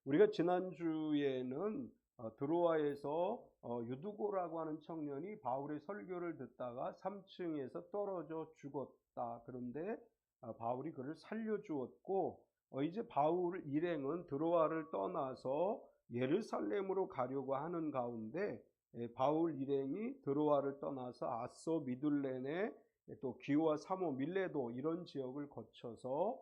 우리가 지난주에는 드로아에서 유두고라고 하는 청년이 바울의 설교를 듣다가 3층에서 떨어져 죽었다. 그런데 바울이 그를 살려주었고, 이제 바울 일행은 드로아를 떠나서 예루살렘으로 가려고 하는 가운데 바울 일행이 드로아를 떠나서 아소 미둘렌에 또 기오와 사모 밀레도 이런 지역을 거쳐서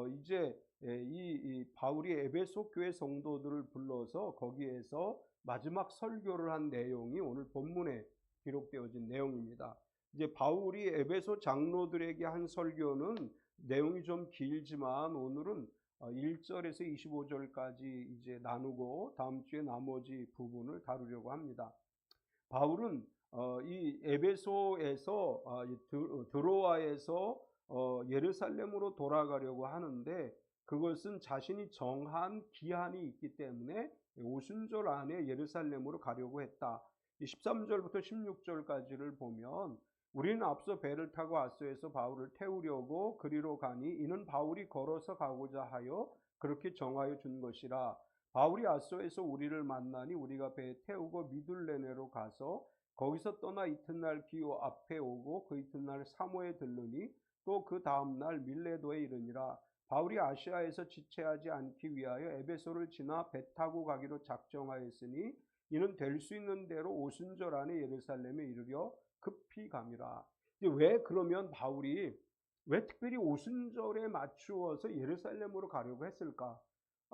이제 이 바울이 에베소 교회 성도들을 불러서 거기에서 마지막 설교를 한 내용이 오늘 본문에 기록되어진 내용입니다. 이제 바울이 에베소 장로들에게 한 설교는 내용이 좀 길지만 오늘은 1절에서 25절까지 이제 나누고 다음 주에 나머지 부분을 다루려고 합니다. 바울은 이 에베소에서 드로아에서 예루살렘으로 돌아가려고 하는데 그것은 자신이 정한 기한이 있기 때문에 오순절 안에 예루살렘으로 가려고 했다. 13절부터 16절까지를 보면 우리는 앞서 배를 타고 아소에서 바울을 태우려고 그리로 가니 이는 바울이 걸어서 가고자 하여 그렇게 정하여 준 것이라. 바울이 아소에서 우리를 만나니 우리가 배에 태우고 미둘레네로 가서 거기서 떠나 이튿날 기오 앞에 오고 그 이튿날 사모에 들르니 또 그 다음날 밀레도에 이르니라. 바울이 아시아에서 지체하지 않기 위하여 에베소를 지나 배 타고 가기로 작정하였으니 이는 될 수 있는 대로 오순절 안에 예루살렘에 이르려 급히 감이라. 왜 그러면 바울이 왜 특별히 오순절에 맞추어서 예루살렘으로 가려고 했을까?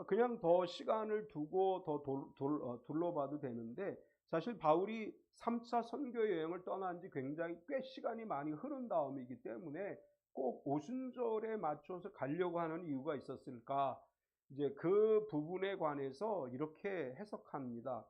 그냥 더 시간을 두고 더 둘러봐도 되는데 사실 바울이 3차 선교 여행을 떠난 지 굉장히 꽤 시간이 많이 흐른 다음이기 때문에 꼭 오순절에 맞춰서 가려고 하는 이유가 있었을까? 이제 그 부분에 관해서 이렇게 해석합니다.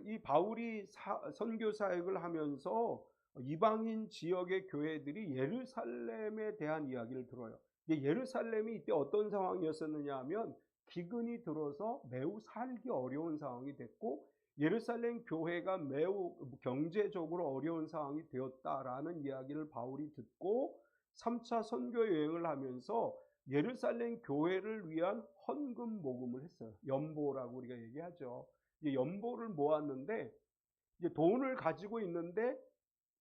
이 바울이 선교 사역을 하면서 이방인 지역의 교회들이 예루살렘에 대한 이야기를 들어요. 예루살렘이 이때 어떤 상황이었었느냐 하면 기근이 들어서 매우 살기 어려운 상황이 됐고 예루살렘 교회가 매우 경제적으로 어려운 상황이 되었다라는 이야기를 바울이 듣고 3차 선교 여행을 하면서 예루살렘 교회를 위한 헌금 모금을 했어요. 연보라고 우리가 얘기하죠. 연보를 모았는데 이제 돈을 가지고 있는데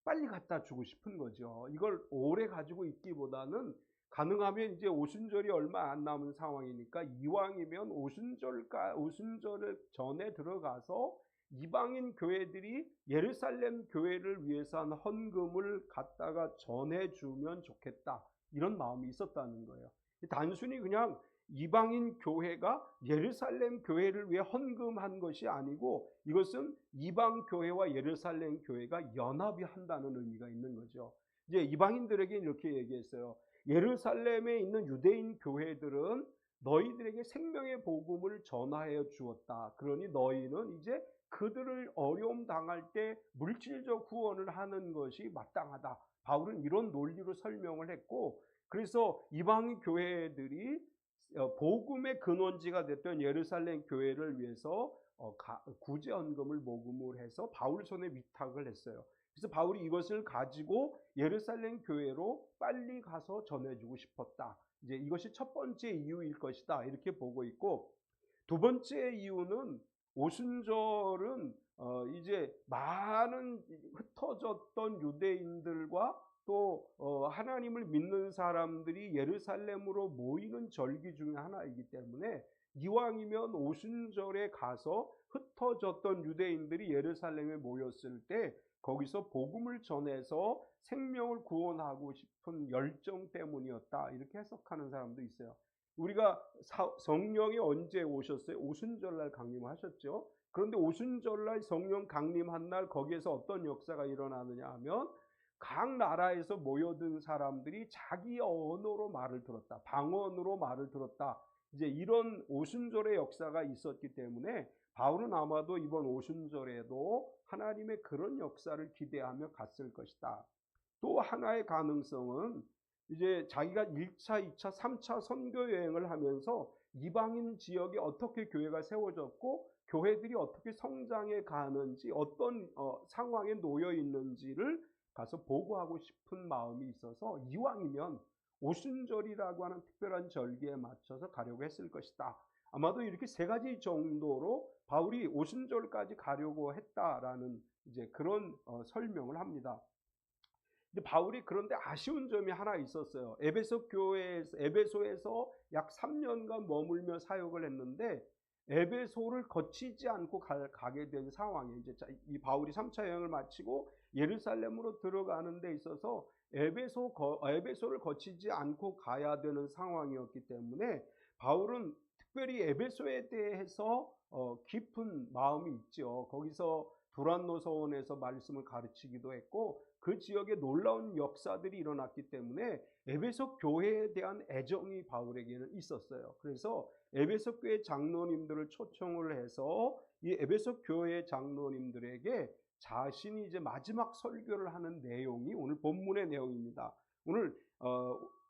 빨리 갖다 주고 싶은 거죠. 이걸 오래 가지고 있기보다는 가능하면 이제 오순절이 얼마 안 남은 상황이니까 이왕이면 오순절을 전에 들어가서 이방인 교회들이 예루살렘 교회를 위해서 한 헌금을 갖다가 전해주면 좋겠다. 이런 마음이 있었다는 거예요. 단순히 그냥 이방인 교회가 예루살렘 교회를 위해 헌금한 것이 아니고 이것은 이방 교회와 예루살렘 교회가 연합이 한다는 의미가 있는 거죠. 이제 이방인들에게 이렇게 얘기했어요. 예루살렘에 있는 유대인 교회들은 너희들에게 생명의 복음을 전하여 주었다. 그러니 너희는 이제 그들을 어려움 당할 때 물질적 후원을 하는 것이 마땅하다. 바울은 이런 논리로 설명을 했고 그래서 이방 교회들이 복음의 근원지가 됐던 예루살렘 교회를 위해서 구제헌금을 모금을 해서 바울 손에 위탁을 했어요. 그래서 바울이 이것을 가지고 예루살렘 교회로 빨리 가서 전해주고 싶었다. 이제 이것이 첫 번째 이유일 것이다. 이렇게 보고 있고 두 번째 이유는 오순절은 이제 많은 흩어졌던 유대인들과 또 하나님을 믿는 사람들이 예루살렘으로 모이는 절기 중에 하나이기 때문에 이왕이면 오순절에 가서 흩어졌던 유대인들이 예루살렘에 모였을 때 거기서 복음을 전해서 생명을 구원하고 싶은 열정 때문이었다. 이렇게 해석하는 사람도 있어요. 우리가 성령이 언제 오셨어요? 오순절날 강림하셨죠. 그런데 오순절날 성령 강림한 날 거기에서 어떤 역사가 일어나느냐 하면 각 나라에서 모여든 사람들이 자기 언어로 말을 들었다. 방언으로 말을 들었다. 이제 이런 오순절의 역사가 있었기 때문에 바울은 아마도 이번 오순절에도 하나님의 그런 역사를 기대하며 갔을 것이다. 또 하나의 가능성은 이제 자기가 1차, 2차, 3차 선교 여행을 하면서 이방인 지역에 어떻게 교회가 세워졌고 교회들이 어떻게 성장해 가는지 어떤 상황에 놓여 있는지를 가서 보고하고 싶은 마음이 있어서 이왕이면 오순절이라고 하는 특별한 절기에 맞춰서 가려고 했을 것이다. 아마도 이렇게 세 가지 정도로 바울이 오순절까지 가려고 했다라는 이제 그런 설명을 합니다. 근데 바울이 그런데 아쉬운 점이 하나 있었어요. 에베소에서 약 3년간 머물며 사역을 했는데 에베소를 거치지 않고 가게 된 상황이에요. 이제 이 바울이 3차 여행을 마치고 예루살렘으로 들어가는 데 있어서 에베소를 거치지 않고 가야 되는 상황이었기 때문에 바울은 특별히 에베소에 대해서 깊은 마음이 있죠. 거기서 두란노 서원에서 말씀을 가르치기도 했고 그 지역에 놀라운 역사들이 일어났기 때문에 에베소 교회에 대한 애정이 바울에게는 있었어요. 그래서 에베소 교회 장로님들을 초청을 해서 이 에베소 교회 장로님들에게 자신이 이제 마지막 설교를 하는 내용이 오늘 본문의 내용입니다. 오늘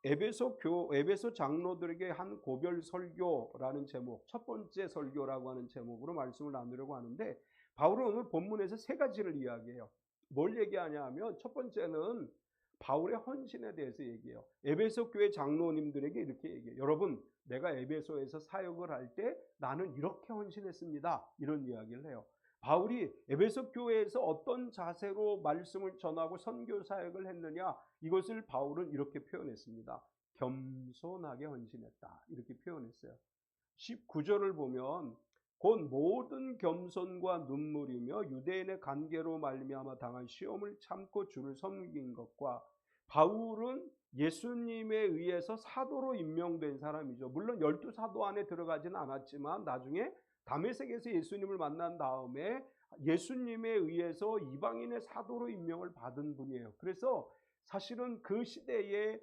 에베소 장로들에게 한 고별 설교라는 제목, 첫 번째 설교라고 하는 제목으로 말씀을 나누려고 하는데 바울은 오늘 본문에서 세 가지를 이야기해요. 뭘 얘기하냐 하면 첫 번째는 바울의 헌신에 대해서 얘기해요. 에베소 교회 장로님들에게 이렇게 얘기해요. 여러분, 내가 에베소에서 사역을 할 때 나는 이렇게 헌신했습니다. 이런 이야기를 해요. 바울이 에베소 교회에서 어떤 자세로 말씀을 전하고 선교 사역을 했느냐, 이것을 바울은 이렇게 표현했습니다. 겸손하게 헌신했다. 이렇게 표현했어요. 19절을 보면 곧 모든 겸손과 눈물이며 유대인의 관계로 말미암아 당한 시험을 참고 주를 섬긴 것과 바울은 예수님에 의해서 사도로 임명된 사람이죠. 물론 12사도 안에 들어가지는 않았지만 나중에 다메섹에서 예수님을 만난 다음에 예수님에 의해서 이방인의 사도로 임명을 받은 분이에요. 그래서 사실은 그 시대에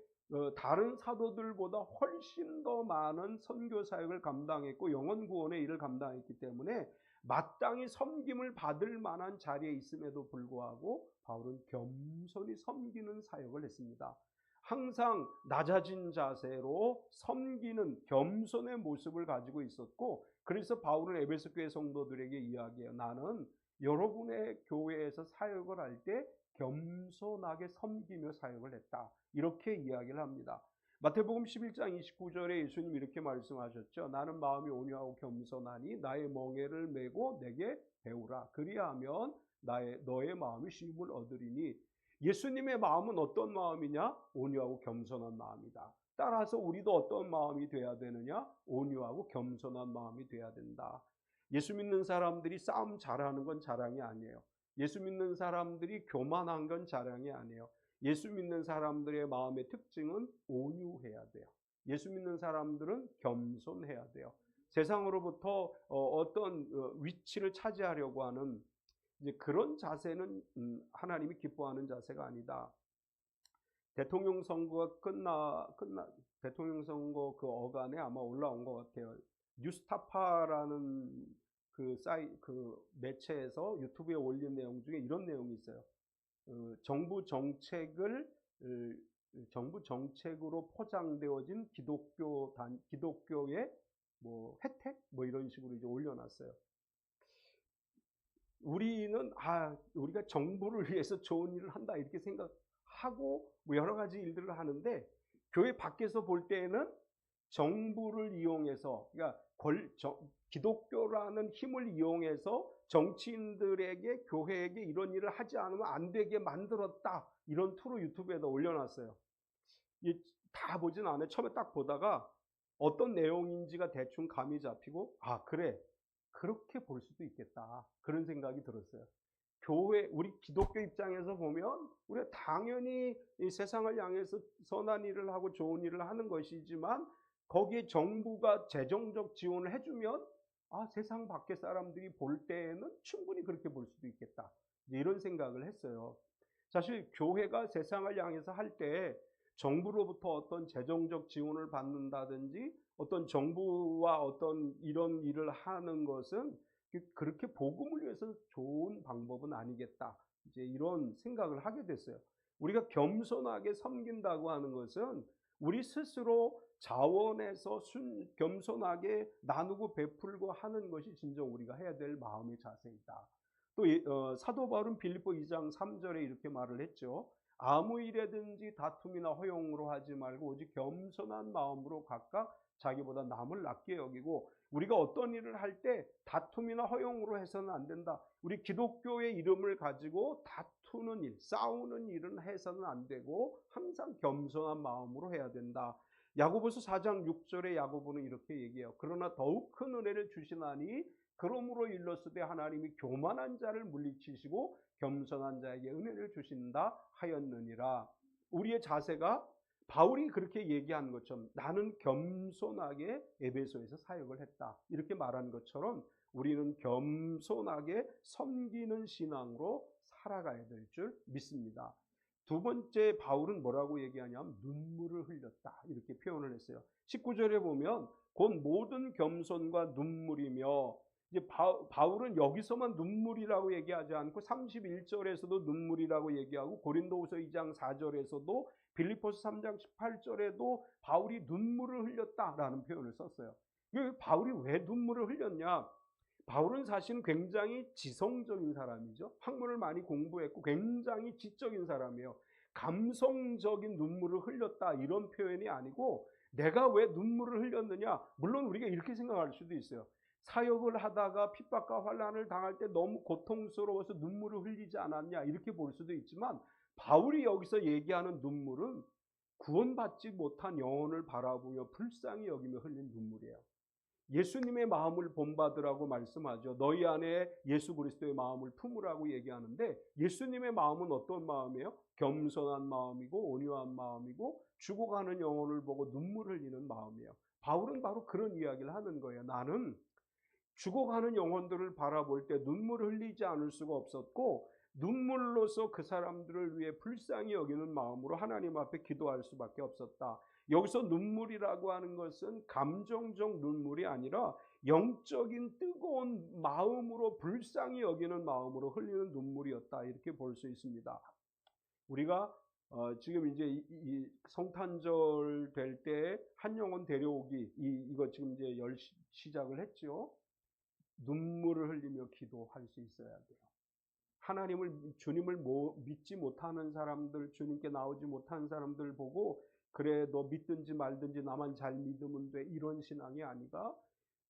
다른 사도들보다 훨씬 더 많은 선교 사역을 감당했고 영혼 구원의 일을 감당했기 때문에 마땅히 섬김을 받을 만한 자리에 있음에도 불구하고 바울은 겸손히 섬기는 사역을 했습니다. 항상 낮아진 자세로 섬기는 겸손의 모습을 가지고 있었고, 그래서 바울은 에베소 교회 성도들에게 이야기해요. 나는 여러분의 교회에서 사역을 할 때 겸손하게 섬기며 사역을 했다. 이렇게 이야기를 합니다. 마태복음 11장 29절에 예수님이 이렇게 말씀하셨죠. 나는 마음이 온유하고 겸손하니 나의 멍에를 메고 내게 배우라. 그리하면 너의 마음이 쉼을 얻으리니. 예수님의 마음은 어떤 마음이냐? 온유하고 겸손한 마음이다. 따라서 우리도 어떤 마음이 돼야 되느냐? 온유하고 겸손한 마음이 돼야 된다. 예수 믿는 사람들이 싸움 잘하는 건 자랑이 아니에요. 예수 믿는 사람들이 교만한 건 자랑이 아니에요. 예수 믿는 사람들의 마음의 특징은 온유해야 돼요. 예수 믿는 사람들은 겸손해야 돼요. 세상으로부터 어떤 위치를 차지하려고 하는 이제 그런 자세는 하나님이 기뻐하는 자세가 아니다. 대통령 선거가 대통령 선거 그 어간에 아마 올라온 것 같아요. 뉴스타파라는 그 매체에서 유튜브에 올린 내용 중에 이런 내용이 있어요. 정부 정책으로 포장되어진 기독교의 뭐 혜택 뭐 이런 식으로 이제 올려놨어요. 우리가 정부를 위해서 좋은 일을 한다 이렇게 생각하고 뭐 여러 가지 일들을 하는데 교회 밖에서 볼 때에는 정부를 이용해서, 그러니까 기독교라는 힘을 이용해서 정치인들에게 교회에게 이런 일을 하지 않으면 안 되게 만들었다, 이런 투로 유튜브에다 올려놨어요. 다 보진 않아요. 처음에 딱 보다가 어떤 내용인지가 대충 감이 잡히고 그래, 그렇게 볼 수도 있겠다, 그런 생각이 들었어요. 우리 기독교 입장에서 보면 우리가 당연히 이 세상을 향해서 선한 일을 하고 좋은 일을 하는 것이지만 거기에 정부가 재정적 지원을 해주면 세상 밖의 사람들이 볼 때에는 충분히 그렇게 볼 수도 있겠다, 이런 생각을 했어요. 사실 교회가 세상을 향해서 할 때 정부로부터 어떤 재정적 지원을 받는다든지 어떤 정부와 어떤 이런 일을 하는 것은 그렇게 복음을 위해서 좋은 방법은 아니겠다, 이제 이런 생각을 하게 됐어요. 우리가 겸손하게 섬긴다고 하는 것은 우리 스스로 자원해서 겸손하게 나누고 베풀고 하는 것이 진정 우리가 해야 될 마음의 자세이다. 또 사도 바울은 빌립보 2장 3절에 이렇게 말을 했죠. 아무 일에든지 다툼이나 허용으로 하지 말고 오직 겸손한 마음으로 각각 자기보다 남을 낮게 여기고 우리가 어떤 일을 할 때 다툼이나 허용으로 해서는 안 된다. 우리 기독교의 이름을 가지고 다투는 일, 싸우는 일은 해서는 안 되고 항상 겸손한 마음으로 해야 된다. 야고보서 4장 6절에 야고보는 이렇게 얘기해요. 그러나 더욱 큰 은혜를 주시나니 그러므로 일렀으되 하나님이 교만한 자를 물리치시고 겸손한 자에게 은혜를 주신다 하였느니라. 우리의 자세가 바울이 그렇게 얘기한 것처럼 나는 겸손하게 에베소에서 사역을 했다 이렇게 말한 것처럼 우리는 겸손하게 섬기는 신앙으로 살아가야 될 줄 믿습니다. 두 번째 바울은 뭐라고 얘기하냐면 눈물을 흘렸다 이렇게 표현을 했어요. 19절에 보면 곧 모든 겸손과 눈물이며, 이제 바울은 여기서만 눈물이라고 얘기하지 않고 31절에서도 눈물이라고 얘기하고 고린도후서 2장 4절에서도 빌립보서 3장 18절에도 바울이 눈물을 흘렸다라는 표현을 썼어요. 바울이 왜 눈물을 흘렸냐? 바울은 사실 굉장히 지성적인 사람이죠. 학문을 많이 공부했고 굉장히 지적인 사람이에요. 감성적인 눈물을 흘렸다 이런 표현이 아니고 내가 왜 눈물을 흘렸느냐? 물론 우리가 이렇게 생각할 수도 있어요. 사역을 하다가 핍박과 환난을 당할 때 너무 고통스러워서 눈물을 흘리지 않았냐 이렇게 볼 수도 있지만 바울이 여기서 얘기하는 눈물은 구원받지 못한 영혼을 바라보며 불쌍히 여기며 흘린 눈물이에요. 예수님의 마음을 본받으라고 말씀하죠. 너희 안에 예수 그리스도의 마음을 품으라고 얘기하는데 예수님의 마음은 어떤 마음이에요? 겸손한 마음이고 온유한 마음이고 죽어가는 영혼을 보고 눈물 흘리는 마음이에요. 바울은 바로 그런 이야기를 하는 거예요. 나는 죽어가는 영혼들을 바라볼 때 눈물을 흘리지 않을 수가 없었고 눈물로서 그 사람들을 위해 불쌍히 여기는 마음으로 하나님 앞에 기도할 수밖에 없었다. 여기서 눈물이라고 하는 것은 감정적 눈물이 아니라 영적인 뜨거운 마음으로 불쌍히 여기는 마음으로 흘리는 눈물이었다 이렇게 볼 수 있습니다. 우리가 지금 이제 이 성탄절 될 때 한 영혼 데려오기 이거 지금 이제 시작을 했죠. 눈물을 흘리며 기도할 수 있어야 돼요. 주님을 믿지 못하는 사람들, 주님께 나오지 못한 사람들 보고 그래 너 믿든지 말든지 나만 잘 믿으면 돼 이런 신앙이 아니라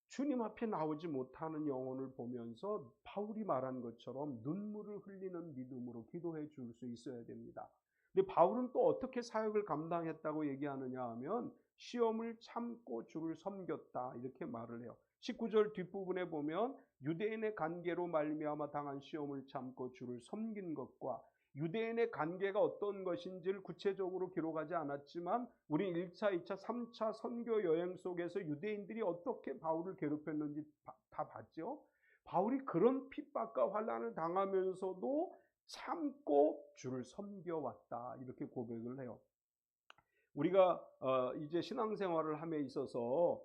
주님 앞에 나오지 못하는 영혼을 보면서 바울이 말한 것처럼 눈물을 흘리는 믿음으로 기도해 줄 수 있어야 됩니다. 근데 바울은 또 어떻게 사역을 감당했다고 얘기하느냐 하면 시험을 참고 주를 섬겼다 이렇게 말을 해요. 19절 뒷부분에 보면 유대인의 관계로 말미암아 당한 시험을 참고 주를 섬긴 것과 유대인의 관계가 어떤 것인지를 구체적으로 기록하지 않았지만 우리 1차, 2차, 3차 선교 여행 속에서 유대인들이 어떻게 바울을 괴롭혔는지 다 봤죠. 바울이 그런 핍박과 환난을 당하면서도 참고 주를 섬겨왔다 이렇게 고백을 해요. 우리가 이제 신앙생활을 함에 있어서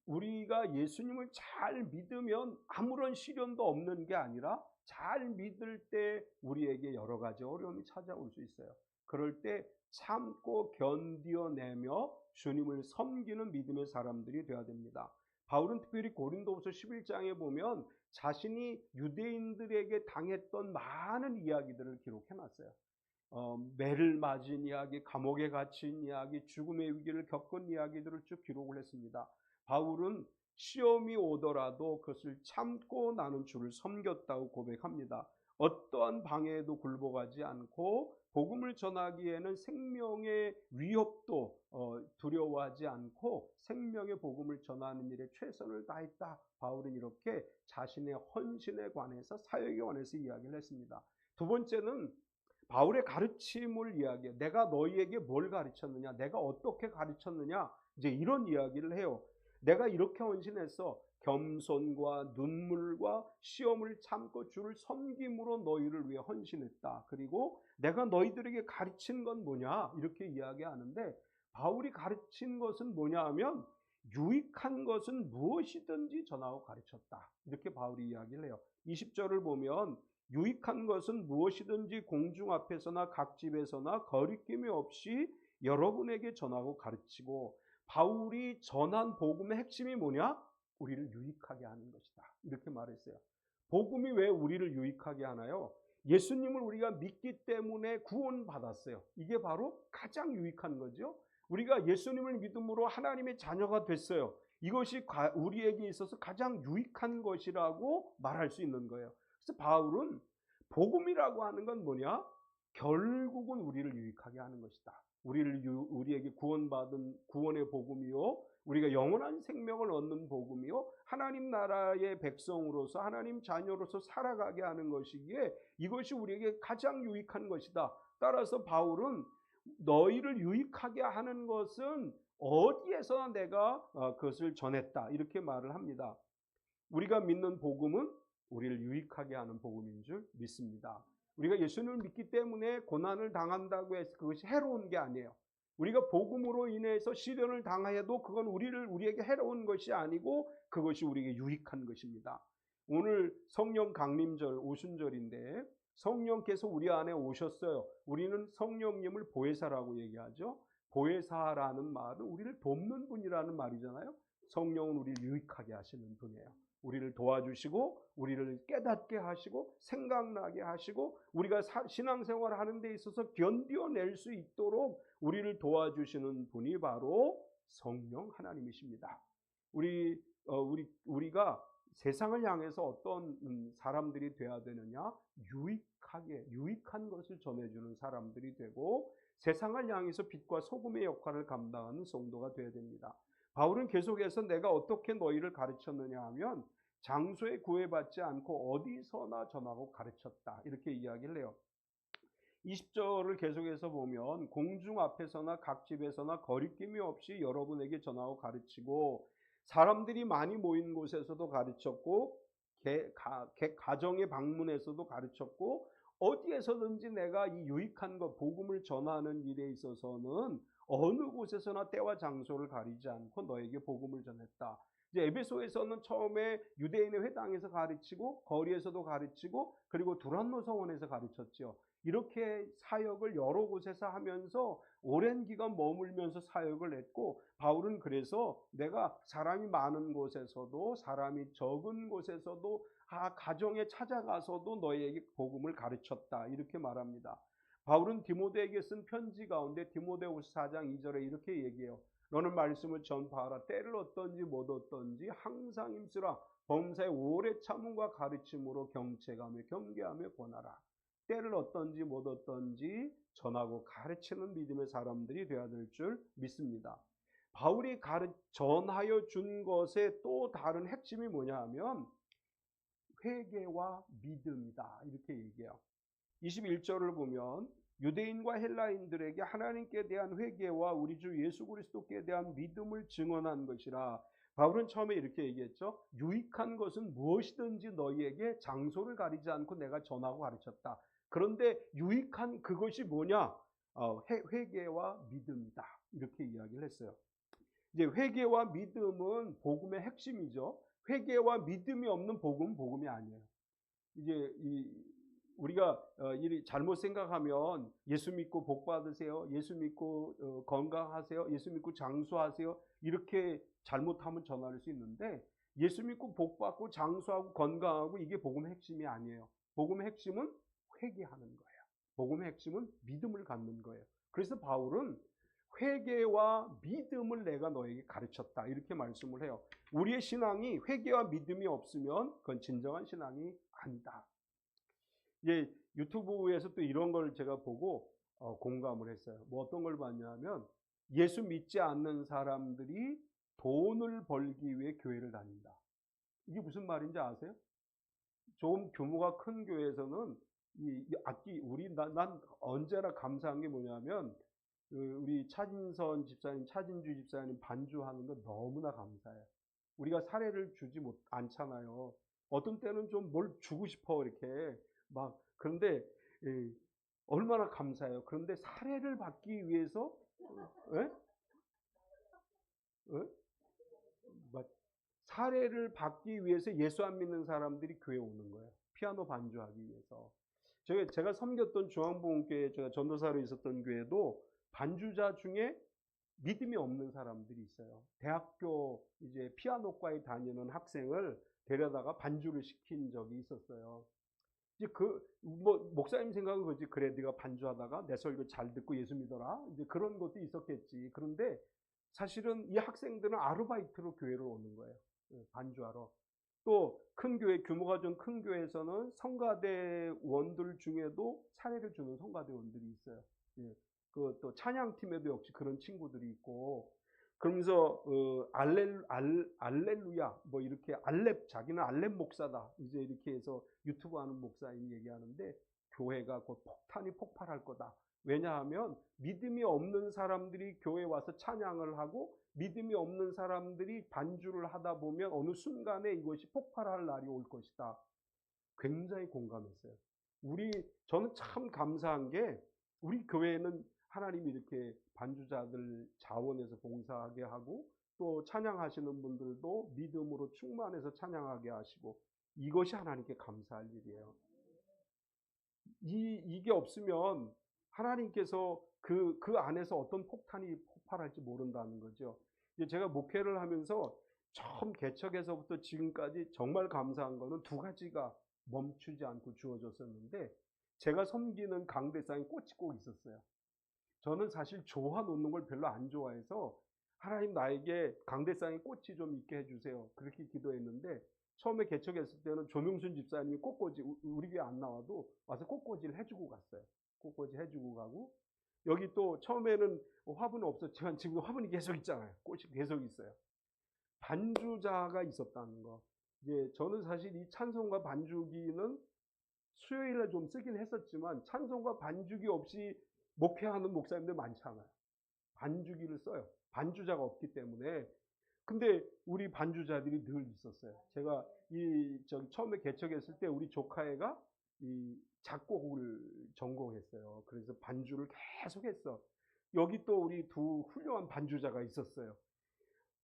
우리가 예수님을 잘 믿으면 아무런 시련도 없는 게 아니라 잘 믿을 때 우리에게 여러 가지 어려움이 찾아올 수 있어요. 그럴 때 참고 견디어내며 주님을 섬기는 믿음의 사람들이 되어야 됩니다. 바울은 특별히 고린도후서 11장에 보면 자신이 유대인들에게 당했던 많은 이야기들을 기록해놨어요. 매를 맞은 이야기, 감옥에 갇힌 이야기, 죽음의 위기를 겪은 이야기들을 쭉 기록을 했습니다. 바울은 시험이 오더라도 그것을 참고 나는 주를 섬겼다고 고백합니다. 어떠한 방해에도 굴복하지 않고 복음을 전하기에는 생명의 위협도 두려워하지 않고 생명의 복음을 전하는 일에 최선을 다했다. 바울은 이렇게 자신의 헌신에 관해서 사역에 관해서 이야기를 했습니다. 두 번째는 바울의 가르침을 이야기해요. 내가 너희에게 뭘 가르쳤느냐, 내가 어떻게 가르쳤느냐, 이제 이런 이야기를 해요. 내가 이렇게 헌신해서 겸손과 눈물과 시험을 참고 주를 섬김으로 너희를 위해 헌신했다. 그리고 내가 너희들에게 가르친 건 뭐냐 이렇게 이야기하는데 바울이 가르친 것은 뭐냐 하면 유익한 것은 무엇이든지 전하고 가르쳤다. 이렇게 바울이 이야기를 해요. 20절을 보면 유익한 것은 무엇이든지 공중 앞에서나 각 집에서나 거리낌이 없이 여러분에게 전하고 가르치고, 바울이 전한 복음의 핵심이 뭐냐? 우리를 유익하게 하는 것이다. 이렇게 말했어요. 복음이 왜 우리를 유익하게 하나요? 예수님을 우리가 믿기 때문에 구원받았어요. 이게 바로 가장 유익한 거죠. 우리가 예수님을 믿음으로 하나님의 자녀가 됐어요. 이것이 우리에게 있어서 가장 유익한 것이라고 말할 수 있는 거예요. 그래서 바울은 복음이라고 하는 건 뭐냐? 결국은 우리를 유익하게 하는 것이다. 우리에게 구원받은 구원의 복음이요, 우리가 영원한 생명을 얻는 복음이요, 하나님 나라의 백성으로서 하나님 자녀로서 살아가게 하는 것이기에 이것이 우리에게 가장 유익한 것이다. 따라서 바울은 너희를 유익하게 하는 것은 어디에서 내가 그것을 전했다, 이렇게 말을 합니다. 우리가 믿는 복음은 우리를 유익하게 하는 복음인 줄 믿습니다. 우리가 예수님을 믿기 때문에 고난을 당한다고 해서 그것이 해로운 게 아니에요. 우리가 복음으로 인해서 시련을 당하여도 그건 우리에게 해로운 것이 아니고 그것이 우리에게 유익한 것입니다. 오늘 성령 강림절 오순절인데 성령께서 우리 안에 오셨어요. 우리는 성령님을 보혜사라고 얘기하죠. 보혜사라는 말은 우리를 돕는 분이라는 말이잖아요. 성령은 우리를 유익하게 하시는 분이에요. 우리를 도와주시고 우리를 깨닫게 하시고 생각나게 하시고 우리가 신앙생활을 하는 데 있어서 견뎌낼 수 있도록 우리를 도와주시는 분이 바로 성령 하나님이십니다. 우리가 세상을 향해서 어떤 사람들이 돼야 되느냐? 유익한 것을 전해주는 사람들이 되고 세상을 향해서 빛과 소금의 역할을 감당하는 성도가 되어야 됩니다. 바울은 계속해서 내가 어떻게 너희를 가르쳤느냐 하면 장소에 구애받지 않고 어디서나 전하고 가르쳤다, 이렇게 이야기를 해요. 20절을 계속해서 보면 공중 앞에서나 각 집에서나 거리낌이 없이 여러분에게 전하고 가르치고 사람들이 많이 모인 곳에서도 가르쳤고 가정의 방문에서도 가르쳤고 어디에서든지 내가 이 유익한 것 복음을 전하는 일에 있어서는 어느 곳에서나 때와 장소를 가리지 않고 너에게 복음을 전했다. 이제 에베소에서는 처음에 유대인의 회당에서 가르치고 거리에서도 가르치고 그리고 두란노 성원에서 가르쳤죠. 이렇게 사역을 여러 곳에서 하면서 오랜 기간 머물면서 사역을 했고 바울은 그래서 내가 사람이 많은 곳에서도 사람이 적은 곳에서도 가정에 찾아가서도 너희에게 복음을 가르쳤다, 이렇게 말합니다. 바울은 디모데에게 쓴 편지 가운데 디모데후서 4장 2절에 이렇게 얘기해요. 너는 말씀을 전파하라. 때를 얻든지 못 얻든지 항상 힘쓰라. 범사에 오래 참음과 가르침으로 경책하며 경계하며 권하라. 때를 얻든지 못 얻든지 전하고 가르치는 믿음의 사람들이 되어야 될 줄 믿습니다. 바울이 전하여 준 것의 또 다른 핵심이 뭐냐 하면 회개와 믿음이다, 이렇게 얘기해요. 21절을 보면 유대인과 헬라인들에게 하나님께 대한 회개와 우리 주 예수 그리스도께 대한 믿음을 증언한 것이라. 바울은 처음에 이렇게 얘기했죠. 유익한 것은 무엇이든지 너희에게 장소를 가리지 않고 내가 전하고 가르쳤다. 그런데 유익한 그것이 뭐냐? 회개와 믿음이다, 이렇게 이야기를 했어요. 이제 회개와 믿음은 복음의 핵심이죠. 회개와 믿음이 없는 복음은 복음이 아니에요. 이제 우리가 잘못 생각하면 예수 믿고 복 받으세요, 예수 믿고 건강하세요, 예수 믿고 장수하세요, 이렇게 잘못하면 전할 수 있는데 예수 믿고 복 받고 장수하고 건강하고 이게 복음의 핵심이 아니에요. 복음의 핵심은 회개하는 거예요. 복음의 핵심은 믿음을 갖는 거예요. 그래서 바울은 회개와 믿음을 내가 너에게 가르쳤다, 이렇게 말씀을 해요. 우리의 신앙이 회개와 믿음이 없으면 그건 진정한 신앙이 아니다. 이제 유튜브에서 또 이런 걸 제가 보고 공감을 했어요. 뭐 어떤 걸 봤냐면 예수 믿지 않는 사람들이 돈을 벌기 위해 교회를 다닌다. 이게 무슨 말인지 아세요? 좀 규모가 큰 교회에서는 이 악기 난 언제나 감사한 게 뭐냐면 우리 차진선 집사님, 차진주 집사님 반주하는 거 너무나 감사해요. 우리가 사례를 주지 않잖아요. 어떤 때는 좀 뭘 주고 싶어 이렇게 막. 그런데 얼마나 감사해요. 그런데 사례를 받기 위해서 사례를 받기 위해서 예수 안 믿는 사람들이 교회에 오는 거예요. 피아노 반주하기 위해서. 제가 섬겼던 중앙복음교회, 제가 전도사로 있었던 교회도 반주자 중에 믿음이 없는 사람들이 있어요. 대학교 이제 피아노과에 다니는 학생을 데려다가 반주를 시킨 적이 있었어요. 이제 목사님 생각은 그지. 그래, 네가 반주하다가 내 설교 잘 듣고 예수 믿어라. 이제 그런 것도 있었겠지. 그런데 사실은 이 학생들은 아르바이트로 교회를 오는 거예요. 반주하러. 또 큰 교회, 규모가 좀 큰 교회에서는 성가대원들 중에도 차례를 주는 성가대원들이 있어요. 예. 그 또 찬양팀에도 역시 그런 친구들이 있고, 그러면서 알렐루야 뭐 이렇게 자기는 알렙 목사다 이제 이렇게 해서 유튜브 하는 목사인 얘기하는데, 교회가 곧 폭탄이 폭발할 거다. 왜냐하면 믿음이 없는 사람들이 교회에 와서 찬양을 하고 믿음이 없는 사람들이 반주를 하다 보면 어느 순간에 이것이 폭발할 날이 올 것이다. 굉장히 공감했어요. 저는 참 감사한 게, 우리 교회는 하나님이 이렇게 반주자들 자원해서 봉사하게 하고, 또 찬양하시는 분들도 믿음으로 충만해서 찬양하게 하시고, 이것이 하나님께 감사할 일이에요. 이게 없으면 하나님께서 그 안에서 어떤 폭탄이 폭발할지 모른다는 거죠. 제가 목회를 하면서 처음 개척에서부터 지금까지 정말 감사한 거는 두 가지가 멈추지 않고 주어졌었는데, 제가 섬기는 강대상에 꽃이 꼭 있었어요. 저는 사실 조화 놓는 걸 별로 안 좋아해서, 하나님 나에게 강대상에 꽃이 좀 있게 해주세요, 그렇게 기도했는데, 처음에 개척했을 때는 조명순 집사님이 꽃꽂이, 우리 교회 안 나와도 와서 꽃꽂이를 해주고 갔어요. 꽃꽂이 해주고 가고, 여기 또 처음에는 화분은 없었지만 지금 화분이 계속 있잖아요. 꽃이 계속 있어요. 반주자가 있었다는 거. 저는 사실 이 찬송가 반주기는 수요일에 좀 쓰긴 했었지만, 찬송가 반주기 없이 목회하는 목사님들 많잖아요. 반주기를 써요. 반주자가 없기 때문에. 근데 우리 반주자들이 늘 있었어요. 제가 처음에 개척했을 때 우리 조카애가 이 작곡을 전공했어요. 그래서 반주를 계속 했어. 여기 또 우리 두 훌륭한 반주자가 있었어요.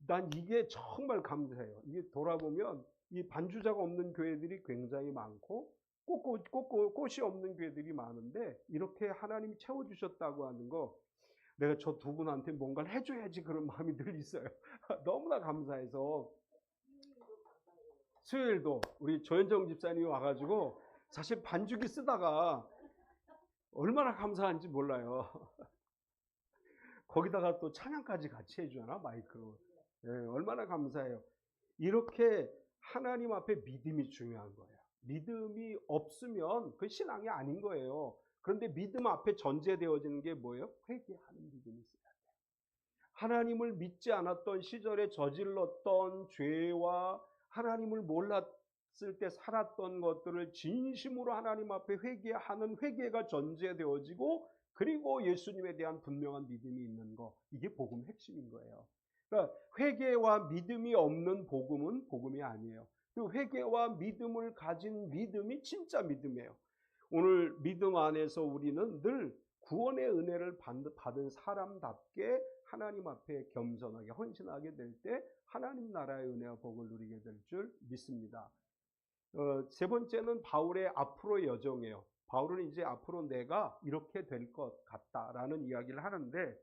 난 이게 정말 감사해요. 이게 돌아보면 이 반주자가 없는 교회들이 굉장히 많고, 꽃이 없는 교회들이 많은데, 이렇게 하나님이 채워주셨다고 하는 거, 내가 저 두 분한테 뭔가를 해줘야지 그런 마음이 늘 있어요. 너무나 감사해서. 수요일도 우리 조현정 집사님이 와가지고 사실 반주기 쓰다가 얼마나 감사한지 몰라요. 거기다가 또 찬양까지 같이 해주잖아, 마이크로. 얼마나 감사해요. 이렇게 하나님 앞에 믿음이 중요한 거예요. 믿음이 없으면 그 신앙이 아닌 거예요. 그런데 믿음 앞에 전제되어지는 게 뭐예요? 회개하는 믿음이 있어야 돼요. 하나님을 믿지 않았던 시절에 저질렀던 죄와 하나님을 몰랐을 때 살았던 것들을 진심으로 하나님 앞에 회개하는 회개가 전제되어지고, 그리고 예수님에 대한 분명한 믿음이 있는 거, 이게 복음의 핵심인 거예요. 그러니까 회개와 믿음이 없는 복음은 복음이 아니에요. 그 회개와 믿음을 가진 믿음이 진짜 믿음이에요. 오늘 믿음 안에서 우리는 늘 구원의 은혜를 받은 사람답게 하나님 앞에 겸손하게 헌신하게 될 때 하나님 나라의 은혜와 복을 누리게 될 줄 믿습니다. 세 번째는 바울의 앞으로의 여정이에요. 바울은 이제 앞으로 내가 이렇게 될 것 같다라는 이야기를 하는데,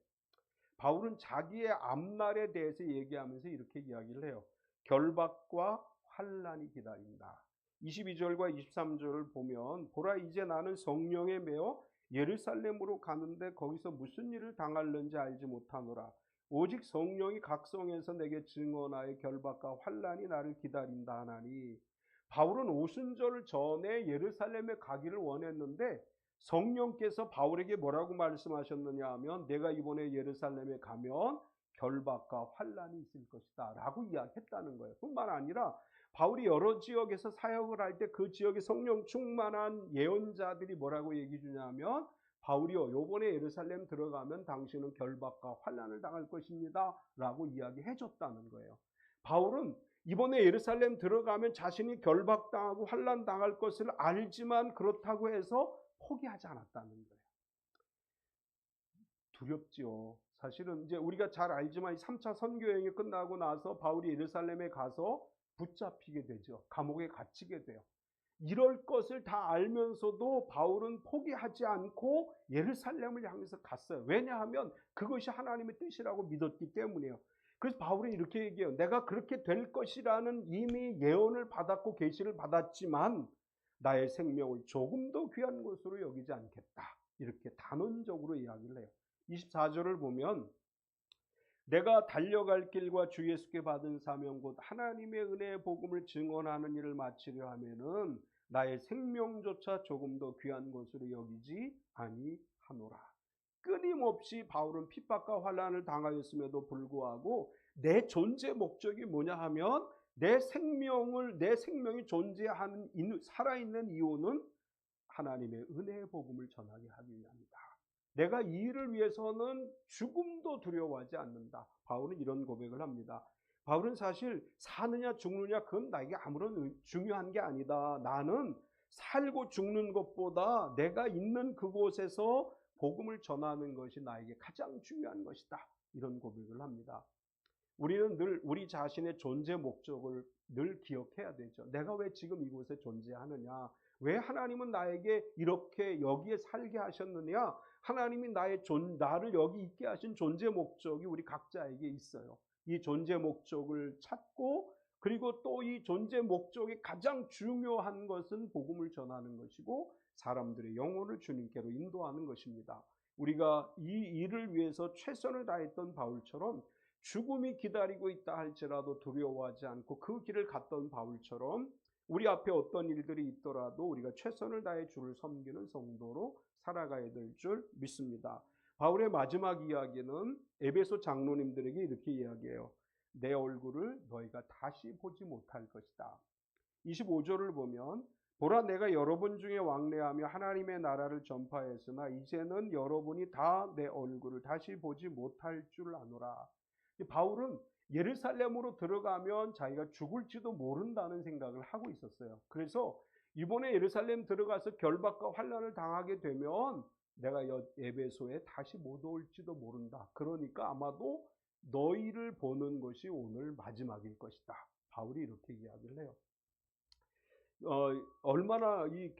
바울은 자기의 앞날에 대해서 얘기하면서 이렇게 이야기를 해요. 결박과 환난이 기다린다. 22절과 23절을 보면, 보라 이제 나는 성령에 매어 예루살렘으로 가는데 거기서 무슨 일을 당할는지 알지 못하노라. 오직 성령이 각성에서 내게 증언하여 결박과 환난이 나를 기다린다 하나니. 바울은 오순절 전에 예루살렘에 가기를 원했는데, 성령께서 바울에게 뭐라고 말씀하셨느냐 하면, 내가 이번에 예루살렘에 가면 결박과 환난이 있을 것이다 라고 이야기했다는 거예요. 뿐만 아니라 바울이 여러 지역에서 사역을 할 때 그 지역에 성령 충만한 예언자들이 뭐라고 얘기 주냐면, 바울이요, 요번에 예루살렘 들어가면 당신은 결박과 환난을 당할 것입니다 라고 이야기해 줬다는 거예요. 바울은 이번에 예루살렘 들어가면 자신이 결박당하고 환난당할 것을 알지만 그렇다고 해서 포기하지 않았다는 거예요. 두렵지요. 사실은 이제 우리가 잘 알지만 3차 선교여행이 끝나고 나서 바울이 예루살렘에 가서 붙잡히게 되죠. 감옥에 갇히게 돼요. 이럴 것을 다 알면서도 바울은 포기하지 않고 예루살렘을 향해서 갔어요. 왜냐하면 그것이 하나님의 뜻이라고 믿었기 때문이에요. 그래서 바울은 이렇게 얘기해요. 내가 그렇게 될 것이라는 이미 예언을 받았고 계시를 받았지만 나의 생명을 조금 더 귀한 것으로 여기지 않겠다. 이렇게 단언적으로 이야기를 해요. 24절을 보면, 내가 달려갈 길과 주 예수께 받은 사명 곧 하나님의 은혜의 복음을 증언하는 일을 마치려 하면은 나의 생명조차 조금 더 귀한 것으로 여기지 아니하노라. 끊임없이 바울은 핍박과 환난을 당하였음에도 불구하고 내 존재 목적이 뭐냐 하면 내 생명이 존재하는 살아있는 이유는 하나님의 은혜의 복음을 전하게 하기 위함이다. 내가 이 일을 위해서는 죽음도 두려워하지 않는다. 바울은 이런 고백을 합니다. 바울은 사실 사느냐 죽느냐 그건 나에게 아무런 중요한 게 아니다. 나는 살고 죽는 것보다 내가 있는 그곳에서 복음을 전하는 것이 나에게 가장 중요한 것이다. 이런 고백을 합니다. 우리는 늘 우리 자신의 존재 목적을 늘 기억해야 되죠. 내가 왜 지금 이곳에 존재하느냐? 왜 하나님은 나에게 이렇게 여기에 살게 하셨느냐? 하나님이 나를 여기 있게 하신 존재 목적이 우리 각자에게 있어요. 이 존재 목적을 찾고 그리고 또 이 존재 목적이 가장 중요한 것은 복음을 전하는 것이고 사람들의 영혼을 주님께로 인도하는 것입니다. 우리가 이 일을 위해서 최선을 다했던 바울처럼 죽음이 기다리고 있다 할지라도 두려워하지 않고 그 길을 갔던 바울처럼 우리 앞에 어떤 일들이 있더라도 우리가 최선을 다해 주를 섬기는 성도로 살아가야 될 줄 믿습니다. 바울의 마지막 이야기는 에베소 장로님들에게 이렇게 이야기해요. 내 얼굴을 너희가 다시 보지 못할 것이다. 25절을 보면 보라 내가 여러분 중에 왕래하며 하나님의 나라를 전파했으나 이제는 여러분이 다 내 얼굴을 다시 보지 못할 줄 아노라. 바울은 예루살렘으로 들어가면 자기가 죽을지도 모른다는 생각을 하고 있었어요. 그래서 이번에 예루살렘 들어가서 결박과 환난을 당하게 되면 내가 에베소에 다시 못 올지도 모른다. 그러니까 아마도 너희를 보는 것이 오늘 마지막일 것이다. 바울이 이렇게 이야기를 해요. 얼마나 이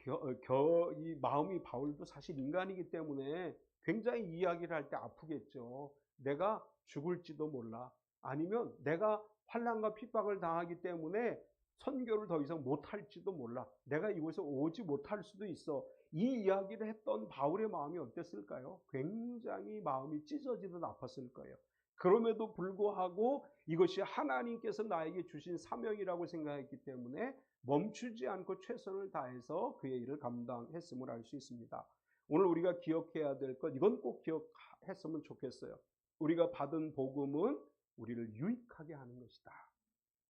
마음이 바울도 사실 인간이기 때문에 굉장히 이야기를 할 때 아프겠죠. 내가 죽을지도 몰라. 아니면 내가 환난과 핍박을 당하기 때문에 선교를 더 이상 못할지도 몰라. 내가 이곳에 오지 못할 수도 있어. 이 이야기를 했던 바울의 마음이 어땠을까요? 굉장히 마음이 찢어지듯 아팠을 거예요. 그럼에도 불구하고 이것이 하나님께서 나에게 주신 사명이라고 생각했기 때문에 멈추지 않고 최선을 다해서 그의 일을 감당했음을 알 수 있습니다. 오늘 우리가 기억해야 될 것, 이건 꼭 기억했으면 좋겠어요. 우리가 받은 복음은 우리를 유익하게 하는 것이다.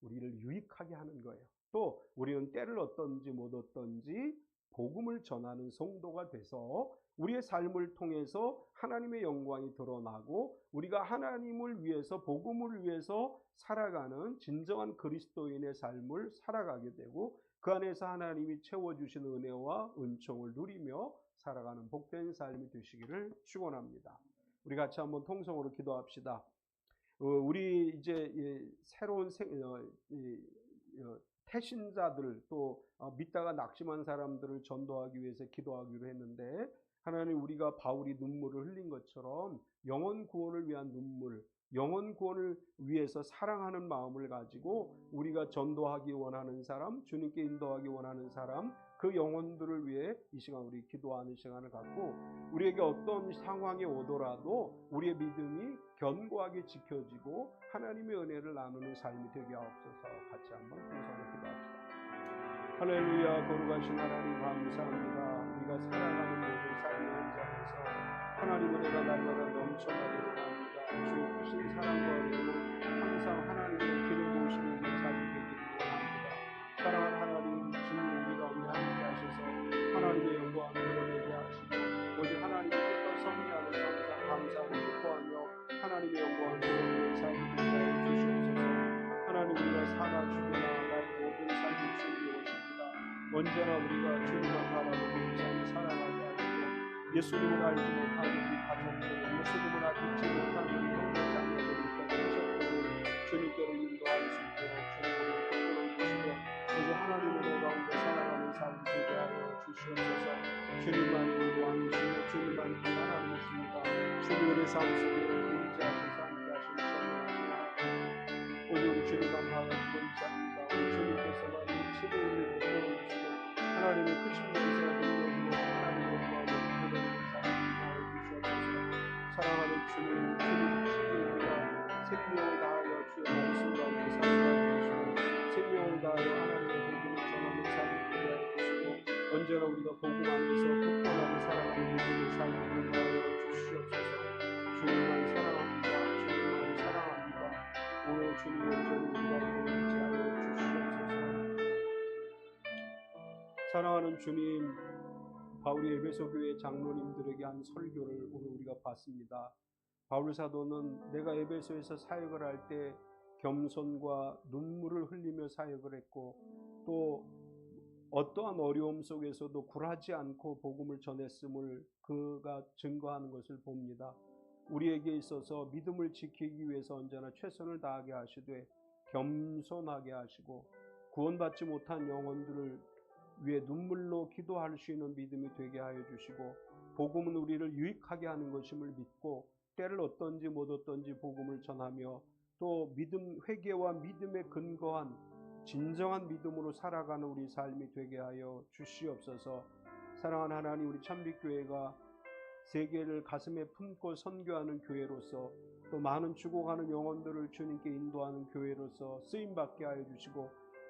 우리를 유익하게 하는 거예요. 또 우리는 때를 얻든지 못 얻든지 복음을 전하는 성도가 돼서 우리의 삶을 통해서 하나님의 영광이 드러나고 우리가 하나님을 위해서 복음을 위해서 살아가는 진정한 그리스도인의 삶을 살아가게 되고 그 안에서 하나님이 채워주신 은혜와 은총을 누리며 살아가는 복된 삶이 되시기를 축원합니다. 우리 같이 한번 통성으로 기도합시다. 우리 이제 새로운 태신자들 또 믿다가 낙심한 사람들을 전도하기 위해서 기도하기로 했는데 하나님 우리가 바울이 눈물을 흘린 것처럼 영혼 구원을 위한 눈물, 영혼 구원을 위해서 사랑하는 마음을 가지고 우리가 전도하기 원하는 사람, 주님께 인도하기 원하는 사람, 그 영혼들을 위해 이 시간 우리 기도하는 시간을 갖고 우리에게 어떤 상황이 오더라도 우리의 믿음이 견고하게 지켜지고 하나님의 은혜를 나누는 삶이 되게 하옵소서. 같이 한번 통성으로 기도합시다. 할렐루야. 거룩하신 하나님 감사합니다. 우리가 살아가는 모든 삶의 현장에서 하나님 은혜가 날마다 넘쳐나기를 원합니다. 주의 크신 사랑과 은혜로 항상 하나님의 길을 모시는 삶이 되기를 원합니다. 사랑하는 하나님 주님 우리 가운데 함께 하셔서 하나님의 영광을 드러내게 하시고 오직 하나님의 뜻과 섭리하는 항상 감사를 기뻐하며 하나님의 영광을 드러내는 삶이 되게 하여 주시옵소서. 하나님 우리가 살아 죽으나 나의 모든 삶이 주님이 오십니다. 언제나 우리가 주님만 바라보고 그 삶을 살아가게 하시고 예수님을 알지 못하는 우리 가족들, 예수님을 알지 못하는 우리 형제 자매들까지 하셨고 주님께로 인도할 수 있도록 주님을 이끌어 주시고 오직 하나님의 가운데 살아가는 삶이 되게 하여 주시옵소서. 주님만 왕이시고 주님만 하나님이십니다. 주님의 삶 속에 임재하셔서 함께 하시는 전능하신 하나님 오직 우리 주님만 바라보고 있습니다. 주님께서 많이 치료를 베풀어주시고 하나님의 크신 역사 능력으로 하나님의 영광을 드러내는 삶이 되어 주시옵소서. 사랑하는 주님, 주님 크신 우리가 새 언제나 우리가 복음 안에서 굳건하게 살아가는 믿음의 삶을 위하여 주시옵소서. 주님만 사랑합니다. 주님만 사랑합니다. 오 주님 온전히 우리 가운데 임재하여 주시옵소서. 사랑하는 주님, 바울이 에베소 교회 장로님들에게 한 설교를 오늘 우리가 봤습니다. 바울 사도는 내가 에베소에서 사역을 할 때 겸손과 눈물을 흘리며 사역을 했고 또 어떠한 어려움 속에서도 굴하지 않고 복음을 전했음을 그가 증거하는 것을 봅니다. 우리에게 있어서 믿음을 지키기 위해서 언제나 최선을 다하게 하시되 겸손하게 하시고 구원받지 못한 영혼들을 위해 눈물로 기도할 수 있는 믿음이 되게 하여 주시고 복음은 우리를 유익하게 하는 것임을 믿고 때를 얻든지 못 얻든지 복음을 전하며 또 믿음 회개와 믿음에 근거한 진정한 믿음으로 살아가는 우리 삶이 되게 하여 주시옵소서. 사랑하는 하나님, 우리 찬빛교회가 세계를 가슴에 품고 선교하는 교회로서 또 많은 죽어가는 영혼들을 주님께 인도하는 교회로서 쓰임받게 하여 주시고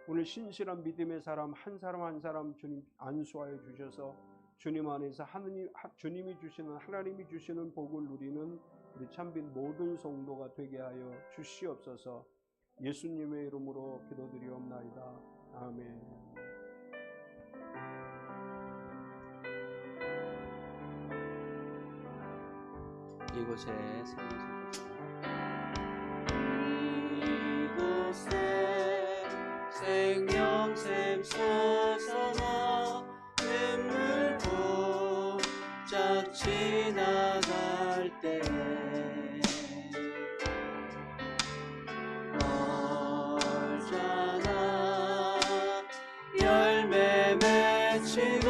오늘 신실한 믿음의 사람 한 사람 한 사람 주님 안수하여 주셔서 주님 안에서 주님이 주시는 복을 누리는 우리 참빛 모든 성도가 되게 하여 주시옵소서. 예수님의 이름으로 기도드리옵나이다. 아멘. 이곳에 생명샘 솟아나 눈물 쫙 지나갈 때 멀잖아 열매 맺히고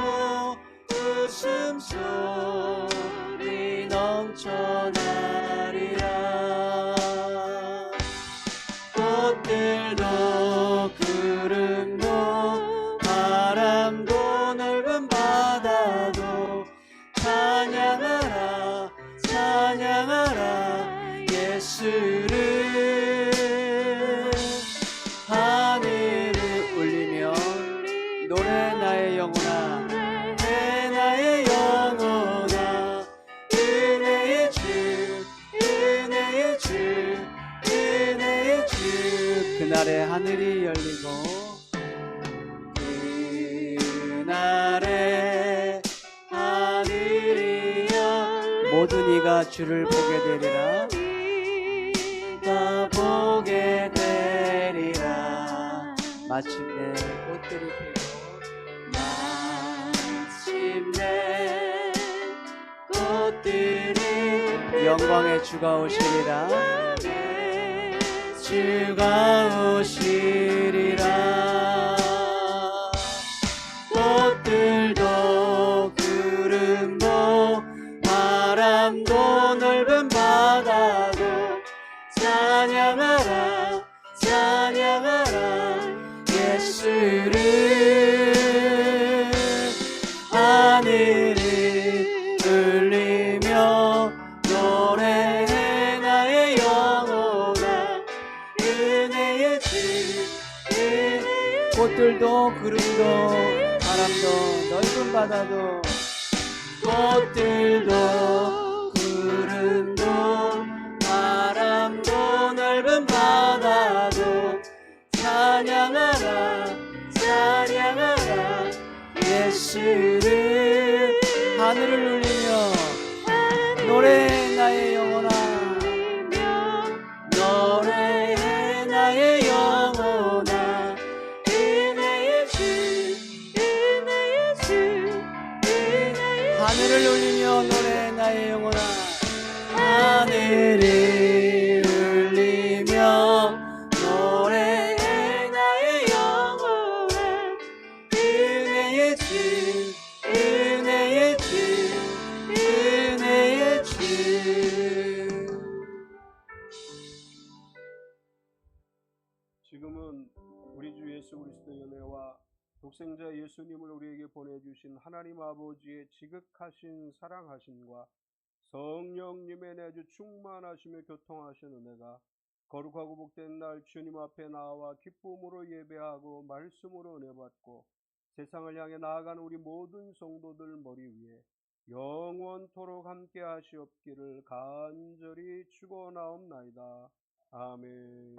웃음소리 넘쳐나리라. 꽃들도 구름도 바람도 넓은 바다도 찬양하라 찬양하라 예수를. 하늘을 울리며 노래 나의 영혼아 내 나의 영혼아 은혜의 주 은혜의 주 은혜의 주. 그날에 하늘이 열리고 그날에 하늘이 열리고 모든 이가 주를 보게 되리라. 다 보게 되리라. 마침내 꽃들이 피고 마침내 꽃들이 영광의 주가 오시리라. 주가 오시리라. 꽃들도 구름도 바람도 넓은 바다도 찬양하라 찬양하라 예수를. 하늘을 울리며 노래해 나의 영혼아 은혜의 주 꽃들도 구름도 바람도 넓은 바다도 꽃들도 구름도 바람도 넓은 바다도 찬양하라 찬양하라 예수를. 하늘을 울리며 노래해 나의 영혼아 노래해 나의 영혼아 은혜의 주 은혜의 주 은혜의. 하늘을 울리며 노래해 나의 영혼아 하늘을 울리며 노래해 나의 영혼아 은혜의 주 은혜의 주 은혜의 주. 지금은 우리 주 예수 그리스도의 은혜와 독생자 예수님을 우리에게 보내주신 하나님 아버지의 지극하신 사랑하심과 성령님의 내주 충만하시며 교통하신 은혜가 거룩하고 복된 날 주님 앞에 나와 기쁨으로 예배하고 말씀으로 은혜 받고 세상을 향해 나아가는 우리 모든 성도들 머리 위에 영원토록 함께 하시옵기를 간절히 축원하옵나이다. 아멘.